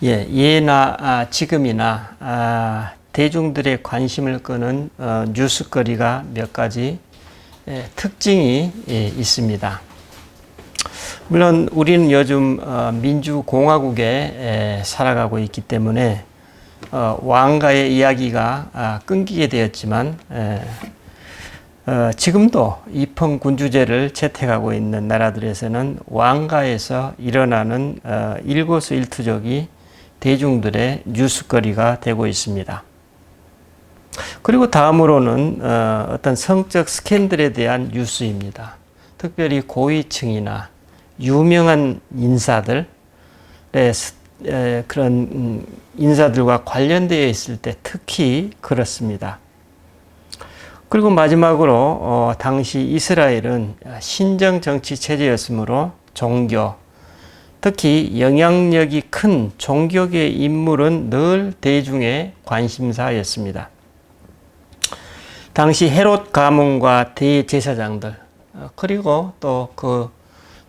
예나 지금이나 대중들의 관심을 끄는 뉴스거리가 몇 가지 특징이 있습니다. 물론 우리는 요즘 민주공화국에 살아가고 있기 때문에 왕가의 이야기가 끊기게 되었지만 지금도 입헌군주제를 채택하고 있는 나라들에서는 왕가에서 일어나는 일거수일투족이 대중들의 뉴스거리가 되고 있습니다. 그리고 다음으로는 어떤 성적 스캔들에 대한 뉴스입니다. 특별히 고위층이나 유명한 인사들, 그런 인사들과 관련되어 있을 때 특히 그렇습니다. 그리고 마지막으로 당시 이스라엘은 신정 정치 체제였으므로 종교, 특히 영향력이 큰 종교계의 인물은 늘 대중의 관심사였습니다. 당시 헤롯 가문과 대제사장들, 그리고 또 그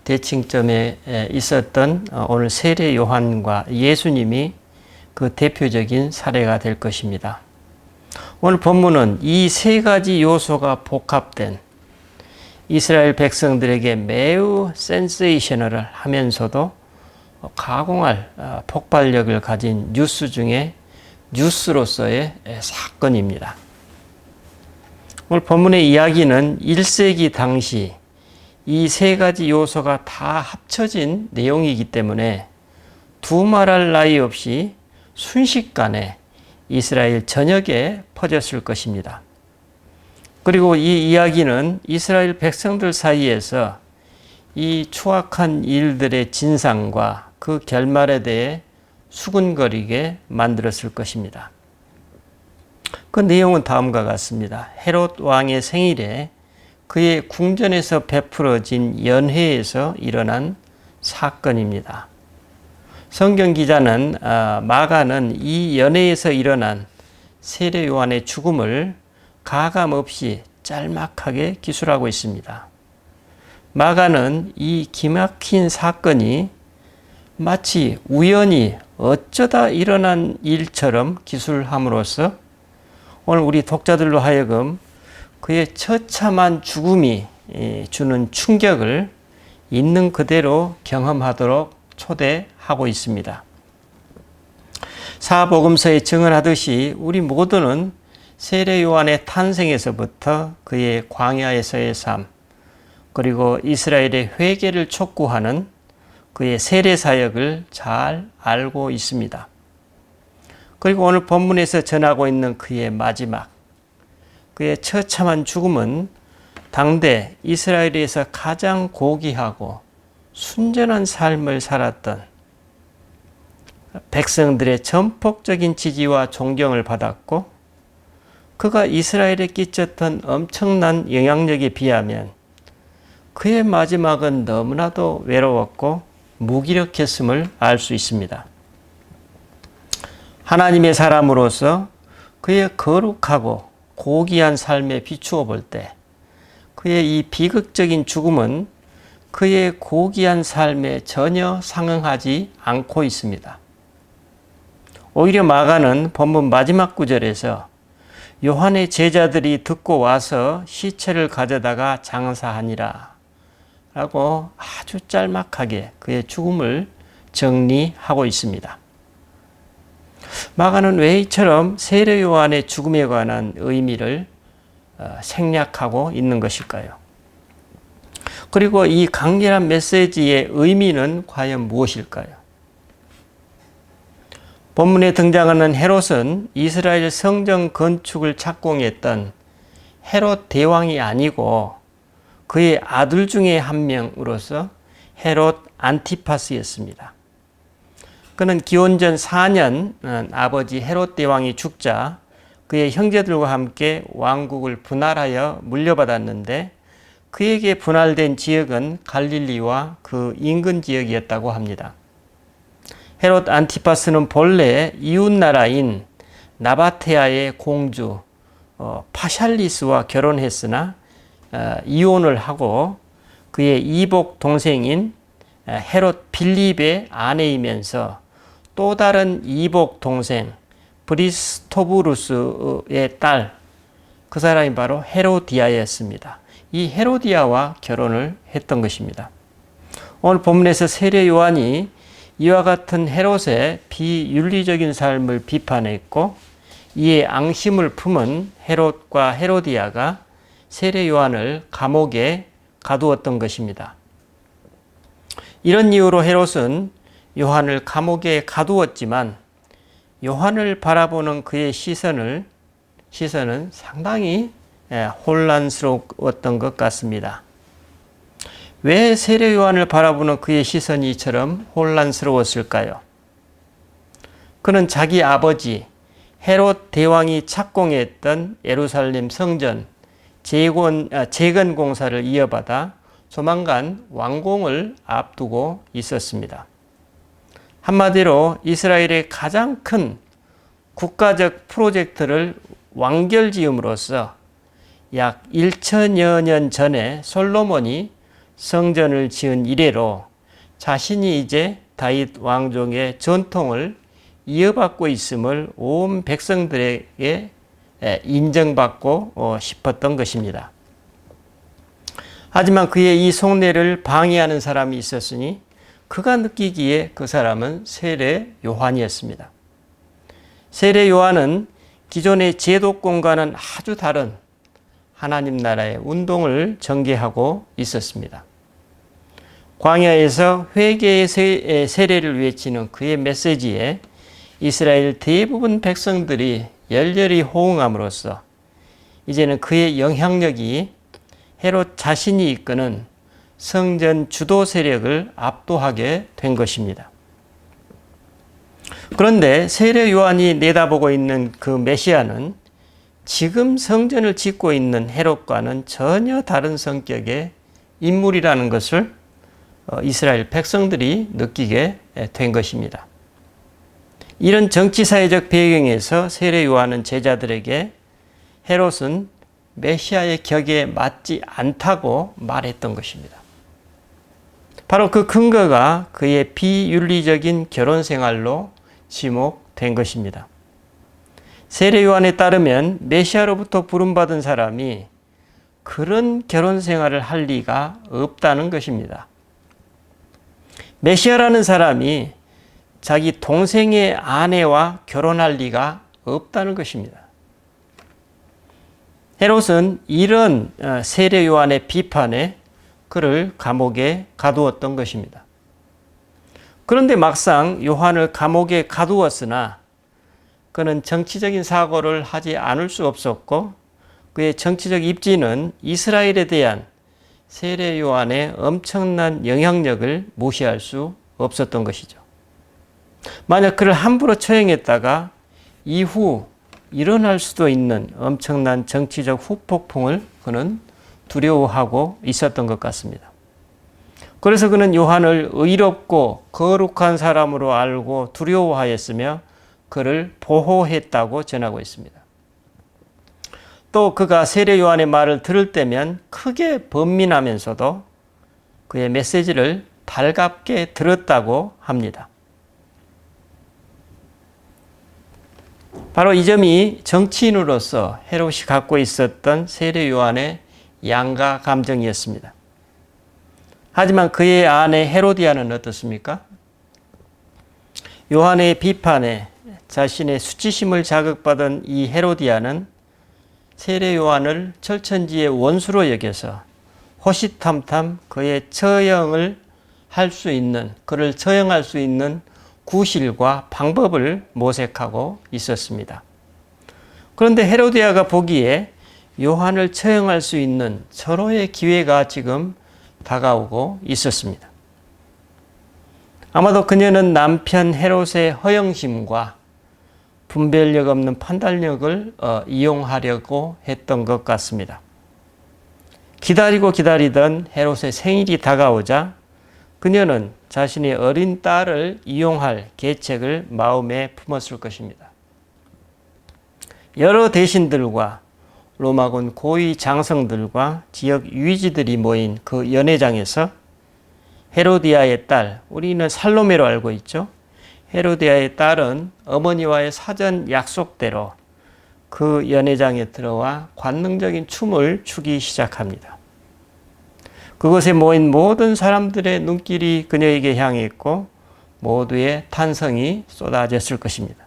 대칭점에 있었던 오늘 세례 요한과 예수님이 그 대표적인 사례가 될 것입니다. 오늘 본문은 이 세 가지 요소가 복합된 이스라엘 백성들에게 매우 센세이셔널을 하면서도 가공할 폭발력을 가진 뉴스 중에 뉴스로서의 사건입니다. 오늘 본문의 이야기는 1세기 당시 이 세 가지 요소가 다 합쳐진 내용이기 때문에 두말할 나위 없이 순식간에 이스라엘 전역에 퍼졌을 것입니다. 그리고 이 이야기는 이스라엘 백성들 사이에서 이 추악한 일들의 진상과 그 결말에 대해 수군거리게 만들었을 것입니다. 그 내용은 다음과 같습니다. 헤롯 왕의 생일에 그의 궁전에서 베풀어진 연회에서 일어난 사건입니다. 성경 기자는 마가는 이 연회에서 일어난 세례 요한의 죽음을 가감없이 짤막하게 기술하고 있습니다. 마가는 이 기막힌 사건이 마치 우연히 어쩌다 일어난 일처럼 기술함으로써 오늘 우리 독자들로 하여금 그의 처참한 죽음이 주는 충격을 있는 그대로 경험하도록 초대하고 있습니다. 사복음서에 증언하듯이 우리 모두는 세례 요한의 탄생에서부터 그의 광야에서의 삶, 그리고 이스라엘의 회개를 촉구하는 그의 세례 사역을 잘 알고 있습니다. 그리고 오늘 본문에서 전하고 있는 그의 마지막, 그의 처참한 죽음은 당대 이스라엘에서 가장 고귀하고 순전한 삶을 살았던 백성들의 전폭적인 지지와 존경을 받았고 그가 이스라엘에 끼쳤던 엄청난 영향력에 비하면 그의 마지막은 너무나도 외로웠고 무기력했음을 알 수 있습니다. 하나님의 사람으로서 그의 거룩하고 고귀한 삶에 비추어 볼 때 그의 이 비극적인 죽음은 그의 고귀한 삶에 전혀 상응하지 않고 있습니다. 오히려 마가는 본문 마지막 구절에서 요한의 제자들이 듣고 와서 시체를 가져다가 장사하니라 라고 아주 짤막하게 그의 죽음을 정리하고 있습니다. 마가는 왜 이처럼 세례 요한의 죽음에 관한 의미를 생략하고 있는 것일까요? 그리고 이 강렬한 메시지의 의미는 과연 무엇일까요? 본문에 등장하는 헤롯은 이스라엘 성전 건축을 착공했던 헤롯 대왕이 아니고 그의 아들 중에 한 명으로서 헤롯 안티파스였습니다. 그는 기원전 4년 아버지 헤롯 대왕이 죽자 그의 형제들과 함께 왕국을 분할하여 물려받았는데 그에게 분할된 지역은 갈릴리와 그 인근 지역이었다고 합니다. 헤롯 안티파스는 본래 이웃나라인 나바테아의 공주 파샬리스와 결혼했으나 이혼을 하고 그의 이복 동생인 헤롯 빌립의 아내이면서 또 다른 이복 동생 브리스토부루스의 딸, 그 사람이 바로 헤로디아였습니다. 이 헤로디아와 결혼을 했던 것입니다. 오늘 본문에서 세례 요한이 이와 같은 헤롯의 비윤리적인 삶을 비판했고, 이에 앙심을 품은 헤롯과 헤로디아가 세례 요한을 감옥에 가두었던 것입니다. 이런 이유로 헤롯은 요한을 감옥에 가두었지만 요한을 바라보는 그의 시선은 상당히 혼란스러웠던 것 같습니다. 왜 세례 요한을 바라보는 그의 시선이 이처럼 혼란스러웠을까요? 그는 자기 아버지 헤롯 대왕이 착공했던 예루살렘 성전 재건 공사를 이어받아 조만간 완공을 앞두고 있었습니다. 한마디로 이스라엘의 가장 큰 국가적 프로젝트를 완결지음으로써 약 1000여 년 전에 솔로몬이 성전을 지은 이래로 자신이 이제 다윗 왕족의 전통을 이어받고 있음을 온 백성들에게 인정받고 싶었던 것입니다. 하지만 그의 이 속내를 방해하는 사람이 있었으니 그가 느끼기에 그 사람은 세례 요한이었습니다. 세례 요한은 기존의 제도권과는 아주 다른 하나님 나라의 운동을 전개하고 있었습니다. 광야에서 회개의 세례를 외치는 그의 메시지에 이스라엘 대부분 백성들이 열렬히 호응함으로써 이제는 그의 영향력이 헤롯 자신이 이끄는 성전 주도 세력을 압도하게 된 것입니다. 그런데 세례 요한이 내다보고 있는 그 메시아는 지금 성전을 짓고 있는 헤롯과는 전혀 다른 성격의 인물이라는 것을 이스라엘 백성들이 느끼게 된 것입니다. 이런 정치사회적 배경에서 세례 요한은 제자들에게 헤롯은 메시아의 격에 맞지 않다고 말했던 것입니다. 바로 그 근거가 그의 비윤리적인 결혼 생활로 지목된 것입니다. 세례 요한에 따르면 메시아로부터 부름받은 사람이 그런 결혼 생활을 할 리가 없다는 것입니다. 메시아라는 사람이 자기 동생의 아내와 결혼할 리가 없다는 것입니다. 헤롯은 이런 세례 요한의 비판에 그를 감옥에 가두었던 것입니다. 그런데 막상 요한을 감옥에 가두었으나 그는 정치적인 사고를 하지 않을 수 없었고, 그의 정치적 입지는 이스라엘에 대한 세례 요한의 엄청난 영향력을 무시할 수 없었던 것이죠. 만약 그를 함부로 처형했다가 이후 일어날 수도 있는 엄청난 정치적 후폭풍을 그는 두려워하고 있었던 것 같습니다. 그래서 그는 요한을 의롭고 거룩한 사람으로 알고 두려워하였으며 그를 보호했다고 전하고 있습니다. 또 그가 세례 요한의 말을 들을 때면 크게 번민하면서도 그의 메시지를 달갑게 들었다고 합니다. 바로 이 점이 정치인으로서 헤롯이 갖고 있었던 세례 요한의 양가 감정이었습니다. 하지만 그의 아내 헤로디아는 어떻습니까? 요한의 비판에 자신의 수치심을 자극받은 이 헤로디아는 세례 요한을 철천지의 원수로 여겨서 호시탐탐 그의 처형을 할 수 있는, 그를 처형할 수 있는 구실과 방법을 모색하고 있었습니다. 그런데 헤로디아가 보기에 요한을 처형할 수 있는 절호의 기회가 지금 다가오고 있었습니다. 아마도 그녀는 남편 헤롯의 허영심과 분별력 없는 판단력을 이용하려고 했던 것 같습니다. 기다리던 헤롯의 생일이 다가오자 그녀는 자신의 어린 딸을 이용할 계책을 마음에 품었을 것입니다. 여러 대신들과 로마군 고위 장성들과 지역 유지들이 모인 그 연회장에서 헤로디아의 딸, 우리는 살로메로 알고 있죠. 헤로디아의 딸은 어머니와의 사전 약속대로 그 연회장에 들어와 관능적인 춤을 추기 시작합니다. 그곳에 모인 모든 사람들의 눈길이 그녀에게 향해 있고 모두의 탄성이 쏟아졌을 것입니다.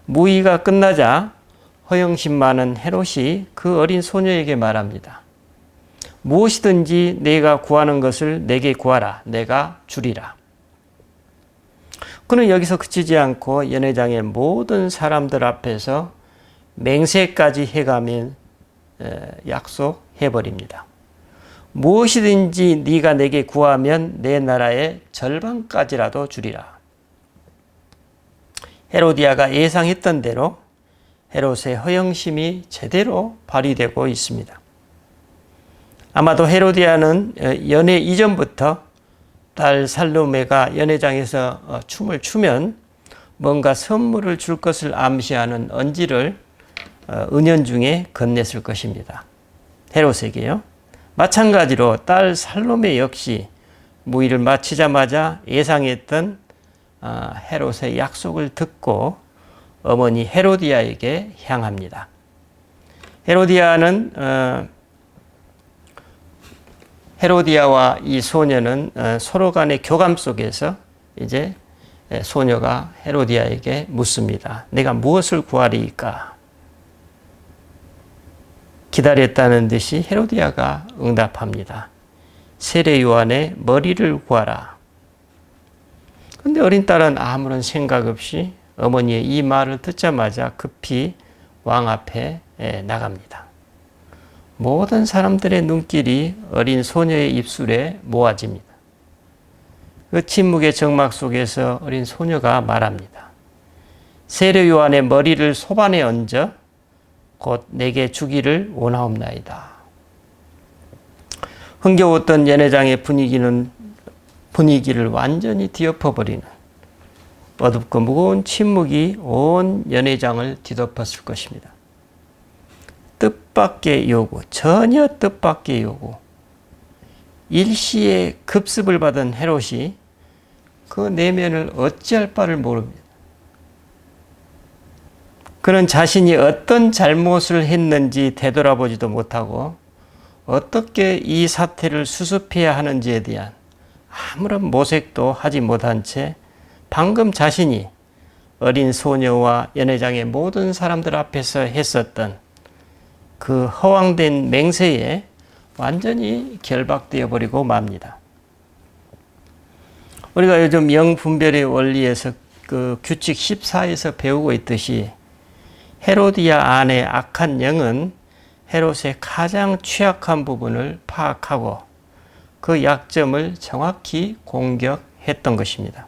무의가 끝나자 허영심 많은 헤롯이 그 어린 소녀에게 말합니다. 무엇이든지 내가 구하는 것을 내게 구하라. 내가 주리라. 그는 여기서 그치지 않고 연회장의 모든 사람들 앞에서 맹세까지 해가며 약속해버립니다. 무엇이든지 네가 내게 구하면 내 나라의 절반까지라도 주리라. 헤로디아가 예상했던 대로 헤롯의 허영심이 제대로 발휘되고 있습니다. 아마도 헤로디아는 연회 이전부터 딸 살로메가 연회장에서 춤을 추면 뭔가 선물을 줄 것을 암시하는 언지를 은연중에 건넸을 것입니다. 헤롯에게요. 마찬가지로 딸 살로메 역시 무의를 마치자마자 예상했던 헤롯의 약속을 듣고 어머니 헤로디아에게 향합니다. 헤로디아와 이 소녀는 서로 간의 교감 속에서 이제 소녀가 헤로디아에게 묻습니다. 내가 무엇을 구하리이까? 기다렸다는 듯이 헤로디아가 응답합니다. 세례 요한의 머리를 구하라. 그런데 어린 딸은 아무런 생각 없이 어머니의 이 말을 듣자마자 급히 왕 앞에 나갑니다. 모든 사람들의 눈길이 어린 소녀의 입술에 모아집니다. 그 침묵의 정막 속에서 어린 소녀가 말합니다. 세례 요한의 머리를 소반에 얹어 곧 내게 주기를 원하옵나이다. 흥겨웠던 연회장의 분위기를 완전히 뒤엎어버리는 어둡고 무거운 침묵이 온 연회장을 뒤덮었을 것입니다. 뜻밖의 요구, 전혀 뜻밖의 요구. 일시에 급습을 받은 헤롯이 그 내면을 어찌할 바를 모릅니다. 그는 자신이 어떤 잘못을 했는지 되돌아보지도 못하고 어떻게 이 사태를 수습해야 하는지에 대한 아무런 모색도 하지 못한 채 방금 자신이 어린 소녀와 연회장의 모든 사람들 앞에서 했었던 그 허황된 맹세에 완전히 결박되어 버리고 맙니다. 우리가 요즘 영분별의 원리에서 그 규칙 14에서 배우고 있듯이 헤로디아 안의 악한 영은 헤롯의 가장 취약한 부분을 파악하고 그 약점을 정확히 공격했던 것입니다.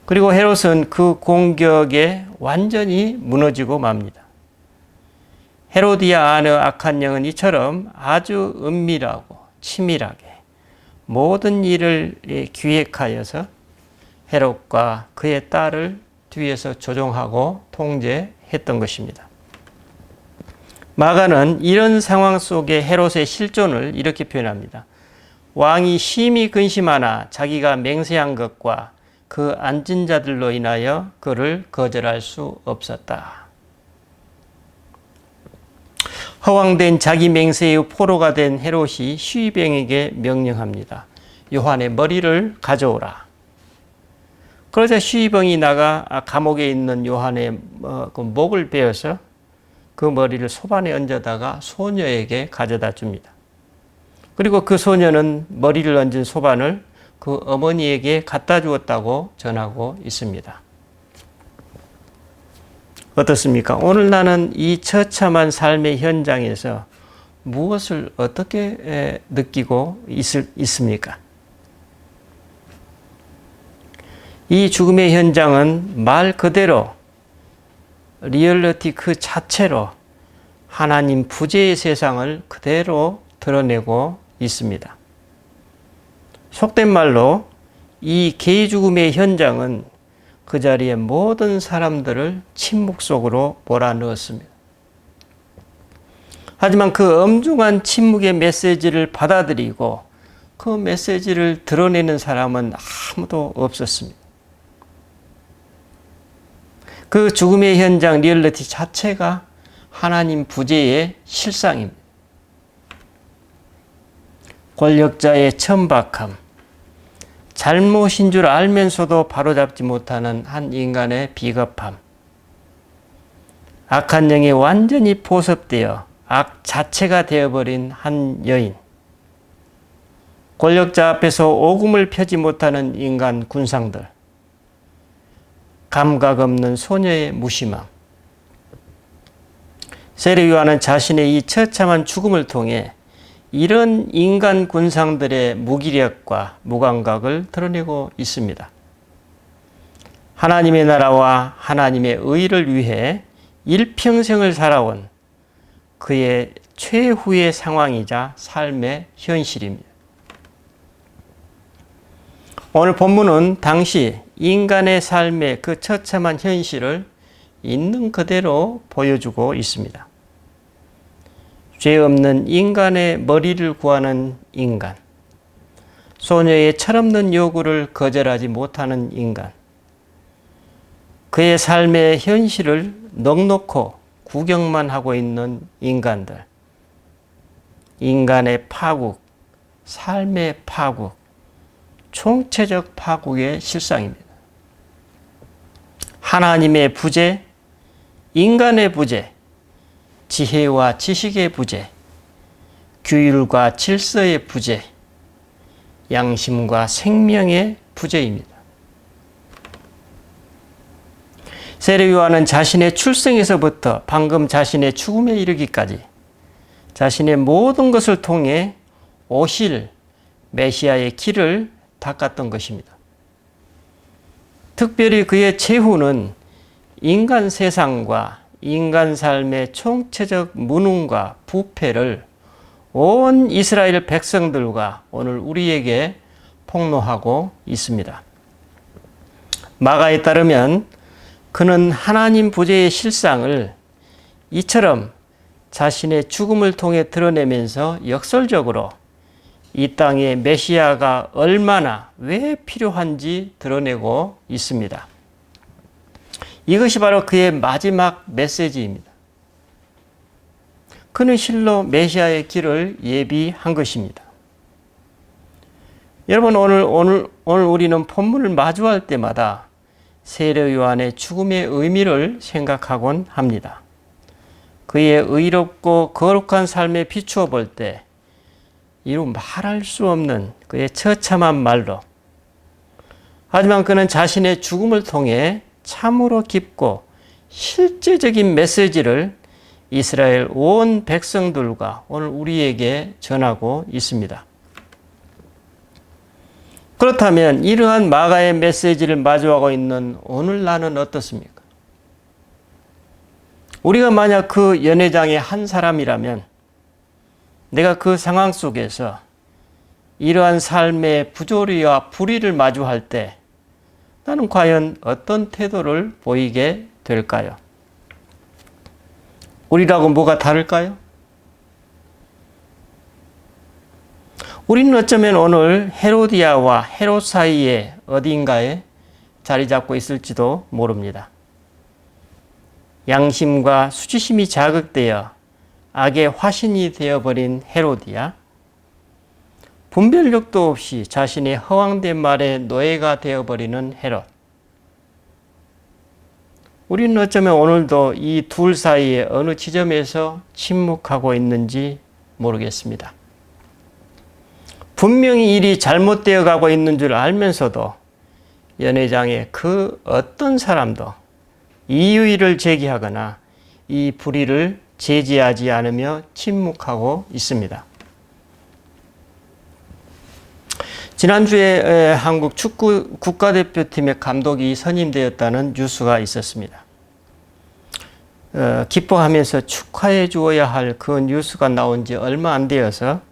그리고 헤롯은 그 공격에 완전히 무너지고 맙니다. 헤로디아 안의 악한 영은 이처럼 아주 은밀하고 치밀하게 모든 일을 기획하여서 헤롯과 그의 딸을 뒤에서 조종하고 통제했던 것입니다. 마가는 이런 상황 속에 헤롯의 실존을 이렇게 표현합니다. 왕이 심히 근심하나 자기가 맹세한 것과 그 앉은 자들로 인하여 그를 거절할 수 없었다. 허황된 자기 맹세의 포로가 된 헤롯이 시위병에게 명령합니다. 요한의 머리를 가져오라. 그러자 시위병이 나가 감옥에 있는 요한의 목을 베어서 그 머리를 소반에 얹어다가 소녀에게 가져다 줍니다. 그리고 그 소녀는 머리를 얹은 소반을 그 어머니에게 갖다 주었다고 전하고 있습니다. 어떻습니까? 오늘 나는 이 처참한 삶의 현장에서 무엇을 어떻게 느끼고 있습니까? 이 죽음의 현장은 말 그대로 리얼리티 그 자체로 하나님 부재의 세상을 그대로 드러내고 있습니다. 속된 말로 이 개의 죽음의 현장은 그 자리에 모든 사람들을 침묵 속으로 몰아넣었습니다. 하지만 그 엄중한 침묵의 메시지를 받아들이고 그 메시지를 드러내는 사람은 아무도 없었습니다. 그 죽음의 현장 리얼리티 자체가 하나님 부재의 실상입니다. 권력자의 천박함, 잘못인 줄 알면서도 바로잡지 못하는 한 인간의 비겁함, 악한 영에 완전히 포섭되어 악 자체가 되어버린 한 여인, 권력자 앞에서 오금을 펴지 못하는 인간 군상들, 감각 없는 소녀의 무심함. 세례 요한은 자신의 이 처참한 죽음을 통해 이런 인간 군상들의 무기력과 무감각을 드러내고 있습니다. 하나님의 나라와 하나님의 의를 위해 일평생을 살아온 그의 최후의 상황이자 삶의 현실입니다. 오늘 본문은 당시 인간의 삶의 그 처참한 현실을 있는 그대로 보여주고 있습니다. 죄 없는 인간의 머리를 구하는 인간, 소녀의 철없는 요구를 거절하지 못하는 인간, 그의 삶의 현실을 넉넉히 구경만 하고 있는 인간들, 인간의 파국, 삶의 파국, 총체적 파국의 실상입니다. 하나님의 부재, 인간의 부재, 지혜와 지식의 부재, 규율과 질서의 부재, 양심과 생명의 부재입니다. 세례 요한은 자신의 출생에서부터 방금 자신의 죽음에 이르기까지 자신의 모든 것을 통해 오실 메시아의 길을 닦았던 것입니다. 특별히 그의 최후는 인간 세상과 인간 삶의 총체적 무능과 부패를 온 이스라엘 백성들과 오늘 우리에게 폭로하고 있습니다. 마가에 따르면 그는 하나님 부재의 실상을 이처럼 자신의 죽음을 통해 드러내면서 역설적으로 이 땅에 메시아가 얼마나 왜 필요한지 드러내고 있습니다. 이것이 바로 그의 마지막 메시지입니다. 그는 실로 메시아의 길을 예비한 것입니다. 여러분, 오늘 우리는 본문을 마주할 때마다 세례 요한의 죽음의 의미를 생각하곤 합니다. 그의 의롭고 거룩한 삶에 비추어 볼 때 이루 말할 수 없는 그의 처참한 말로, 하지만 그는 자신의 죽음을 통해 참으로 깊고 실제적인 메시지를 이스라엘 온 백성들과 오늘 우리에게 전하고 있습니다. 그렇다면 이러한 마가의 메시지를 마주하고 있는 오늘 나는 어떻습니까? 우리가 만약 그 연회장의 한 사람이라면 내가 그 상황 속에서 이러한 삶의 부조리와 불의를 마주할 때 나는 과연 어떤 태도를 보이게 될까요? 우리라고 뭐가 다를까요? 우리는 어쩌면 오늘 헤로디아와 헤롯 사이에 어딘가에 자리 잡고 있을지도 모릅니다. 양심과 수치심이 자극되어 악의 화신이 되어버린 헤로디아, 분별력도 없이 자신의 허황된 말에 노예가 되어버리는 헤롯. 우리는 어쩌면 오늘도 이 둘 사이에 어느 지점에서 침묵하고 있는지 모르겠습니다. 분명히 일이 잘못되어 가고 있는 줄 알면서도 연회장의 그 어떤 사람도 이유의를 제기하거나 이 불의를 제지하지 않으며 침묵하고 있습니다. 지난주에 한국 축구 국가대표팀의 감독이 선임되었다는 뉴스가 있었습니다. 기뻐하면서 축하해 주어야 할 그 뉴스가 나온 지 얼마 안 되어서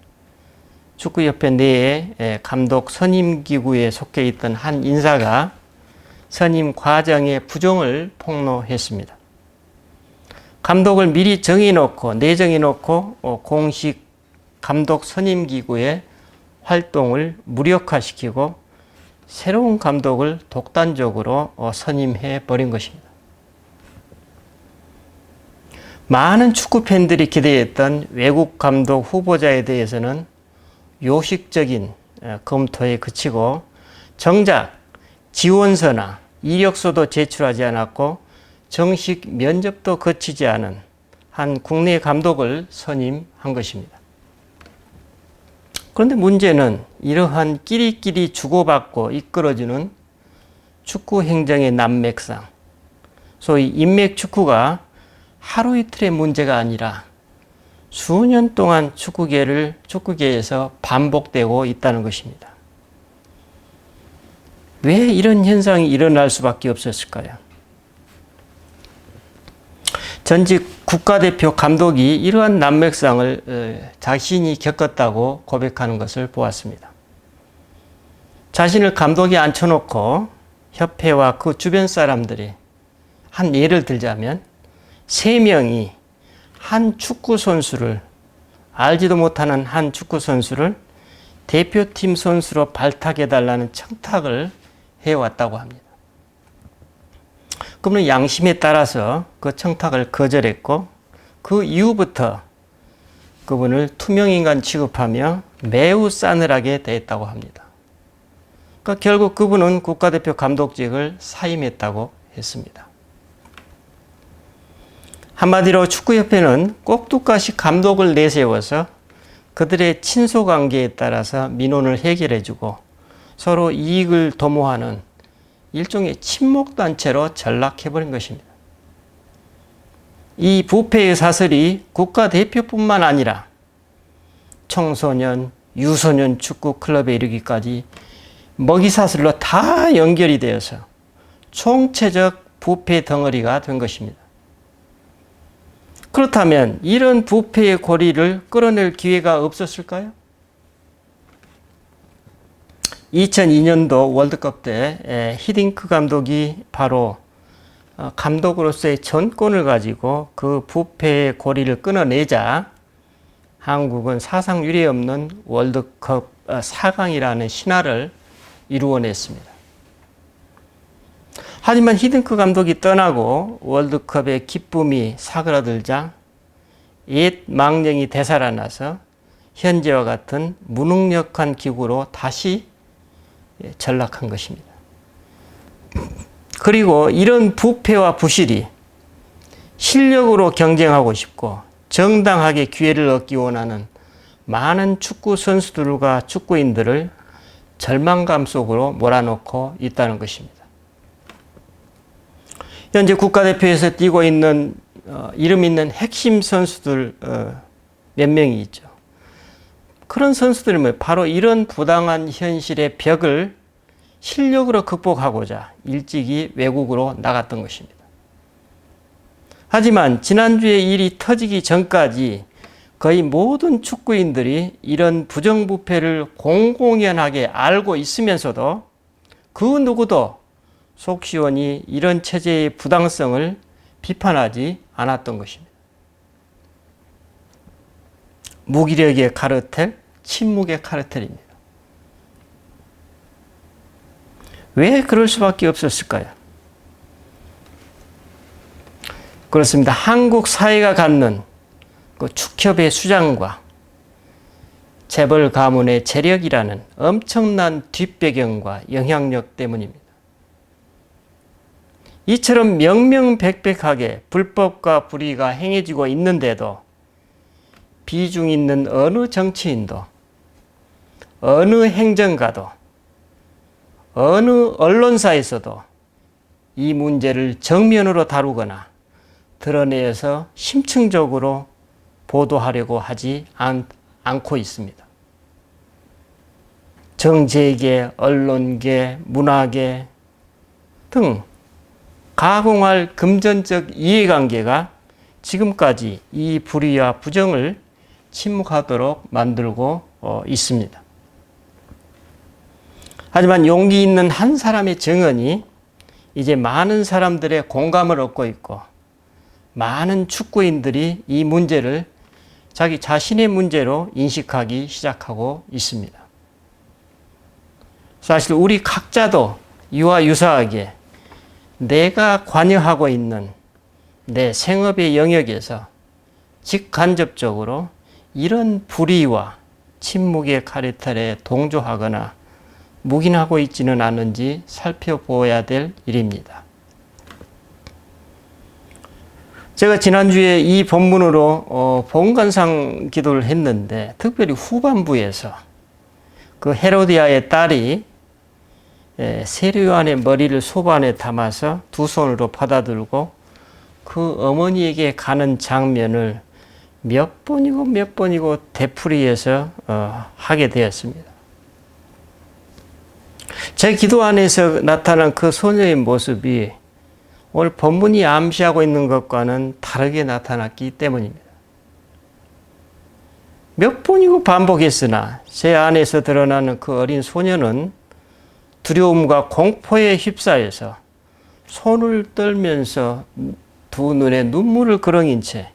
축구협회 내에 감독 선임기구에 속해 있던 한 인사가 선임 과정의 부정을 폭로했습니다. 감독을 미리 정해놓고 내정해놓고 공식 감독 선임기구의 활동을 무력화시키고 새로운 감독을 독단적으로 선임해 버린 것입니다. 많은 축구 팬들이 기대했던 외국 감독 후보자에 대해서는 요식적인 검토에 그치고 정작 지원서나 이력서도 제출하지 않았고 정식 면접도 거치지 않은 한 국내 감독을 선임한 것입니다. 그런데 문제는 이러한 끼리끼리 주고받고 이끌어주는 축구 행정의 난맥상, 소위 인맥 축구가 하루 이틀의 문제가 아니라 수년 동안 축구계에서 반복되고 있다는 것입니다. 왜 이런 현상이 일어날 수밖에 없었을까요? 전직 국가대표 감독이 이러한 난맥상을 자신이 겪었다고 고백하는 것을 보았습니다. 자신을 감독에 앉혀놓고 협회와 그 주변 사람들이 한 예를 들자면 3명이 한 축구 선수를 알지도 못하는 한 축구 선수를 대표팀 선수로 발탁해달라는 청탁을 해왔다고 합니다. 그분은 양심에 따라서 그 청탁을 거절했고 그 이후부터 그분을 투명인간 취급하며 매우 싸늘하게 대했다고 합니다. 그러니까 결국 그분은 국가대표 감독직을 사임했다고 했습니다. 한마디로 축구협회는 꼭두까시 감독을 내세워서 그들의 친소관계에 따라서 민원을 해결해주고 서로 이익을 도모하는 일종의 친목단체로 전락해버린 것입니다. 이 부패의 사슬이 국가대표뿐만 아니라 청소년, 유소년 축구 클럽에 이르기까지 먹이사슬로 다 연결이 되어서 총체적 부패 덩어리가 된 것입니다. 그렇다면 이런 부패의 고리를 끌어낼 기회가 없었을까요? 2002년도 월드컵 때 히딩크 감독이 바로 감독으로서의 전권을 가지고 그 부패의 고리를 끊어내자 한국은 사상 유례 없는 월드컵 4강이라는 신화를 이루어냈습니다. 하지만 히딩크 감독이 떠나고 월드컵의 기쁨이 사그라들자 옛 망령이 되살아나서 현재와 같은 무능력한 기구로 다시 전락한 것입니다. 그리고 이런 부패와 부실이 실력으로 경쟁하고 싶고 정당하게 기회를 얻기 원하는 많은 축구 선수들과 축구인들을 절망감 속으로 몰아넣고 있다는 것입니다. 현재 국가대표에서 뛰고 있는 이름 있는 핵심 선수들 몇 명이 있죠. 그런 선수들은 바로 이런 부당한 현실의 벽을 실력으로 극복하고자 일찍이 외국으로 나갔던 것입니다. 하지만 지난주에 일이 터지기 전까지 거의 모든 축구인들이 이런 부정부패를 공공연하게 알고 있으면서도 그 누구도 속 시원히 이런 체제의 부당성을 비판하지 않았던 것입니다. 무기력의 카르텔, 침묵의 카르텔입니다. 왜 그럴 수밖에 없었을까요? 그렇습니다. 한국 사회가 갖는 그 축협의 수장과 재벌 가문의 재력이라는 엄청난 뒷배경과 영향력 때문입니다. 이처럼 명명백백하게 불법과 불의가 행해지고 있는데도 비중 있는 어느 정치인도 어느 행정가도 어느 언론사에서도 이 문제를 정면으로 다루거나 드러내서 심층적으로 보도하려고 하지 않고 있습니다. 정재계, 언론계, 문화계 등 가공할 금전적 이해관계가 지금까지 이 불의와 부정을 침묵하도록 만들고 있습니다. 하지만 용기 있는 한 사람의 증언이 이제 많은 사람들의 공감을 얻고 있고 많은 축구인들이 이 문제를 자기 자신의 문제로 인식하기 시작하고 있습니다. 사실 우리 각자도 이와 유사하게 내가 관여하고 있는 내 생업의 영역에서 직간접적으로 이런 불의와 침묵의 카르텔에 동조하거나 묵인하고 있지는 않은지 살펴보아야 될 일입니다. 제가 지난주에 이 본문으로 봉건상 기도를 했는데 특별히 후반부에서 그 헤로디아의 딸이 세례요한의 머리를 소반에 담아서 두 손으로 받아들고 그 어머니에게 가는 장면을 몇 번이고 되풀이해서 하게 되었습니다. 제 기도 안에서 나타난 그 소녀의 모습이 오늘 본문이 암시하고 있는 것과는 다르게 나타났기 때문입니다. 몇 번이고 반복했으나 제 안에서 드러나는 그 어린 소녀는 두려움과 공포에 휩싸여서 손을 떨면서 두 눈에 눈물을 그렁인 채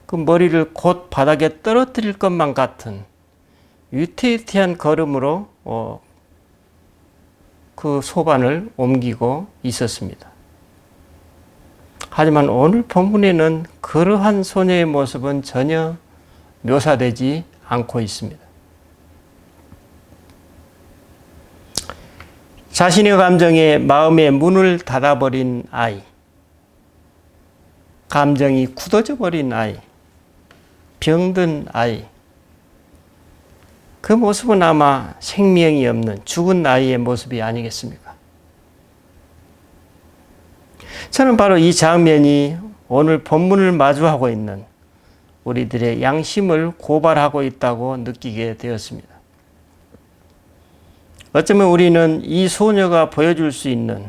그 머리를 곧 바닥에 떨어뜨릴 것만 같은 위태위태한 걸음으로 그 소반을 옮기고 있었습니다. 하지만 오늘 본문에는 그러한 소녀의 모습은 전혀 묘사되지 않고 있습니다. 자신의 감정에 마음의 문을 닫아버린 아이, 감정이 굳어져 버린 아이, 병든 아이, 그 모습은 아마 생명이 없는 죽은 아이의 모습이 아니겠습니까? 저는 바로 이 장면이 오늘 본문을 마주하고 있는 우리들의 양심을 고발하고 있다고 느끼게 되었습니다. 어쩌면 우리는 이 소녀가 보여줄 수 있는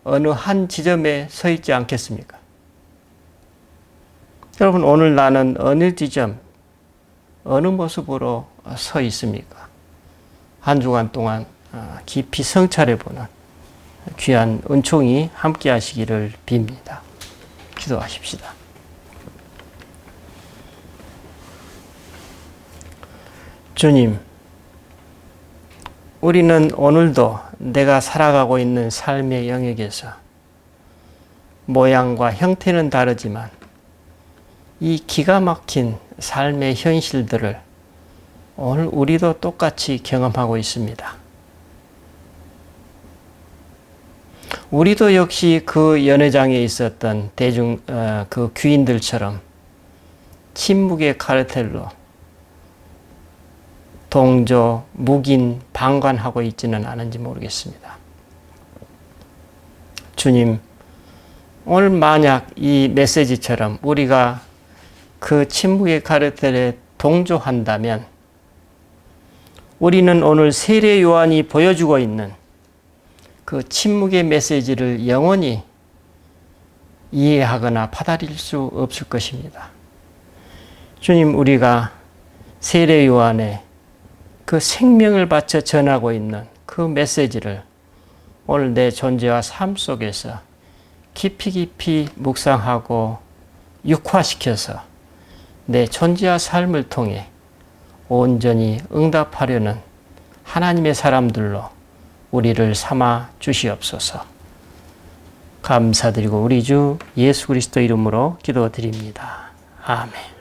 어느 한 지점에 서 있지 않겠습니까? 여러분, 오늘 나는 어느 지점, 어느 모습으로 서 있습니까? 한 주간 동안 깊이 성찰해보는 귀한 은총이 함께 하시기를 빕니다. 기도하십시다. 주님, 우리는 오늘도 내가 살아가고 있는 삶의 영역에서 모양과 형태는 다르지만 이 기가 막힌 삶의 현실들을 오늘 우리도 똑같이 경험하고 있습니다. 우리도 역시 그 연회장에 있었던 그 귀인들처럼 침묵의 카르텔로 동조, 묵인, 방관하고 있지는 않은지 모르겠습니다. 주님, 오늘 만약 이 메시지처럼 우리가 그 침묵의 카르텔에 동조한다면 우리는 오늘 세례 요한이 보여주고 있는 그 침묵의 메시지를 영원히 이해하거나 받아들일 수 없을 것입니다. 주님, 우리가 세례 요한의 그 생명을 바쳐 전하고 있는 그 메시지를 오늘 내 존재와 삶 속에서 깊이 묵상하고 육화시켜서 내 존재와 삶을 통해 온전히 응답하려는 하나님의 사람들로 우리를 삼아 주시옵소서. 감사드리고 우리 주 예수 그리스도 이름으로 기도드립니다. 아멘.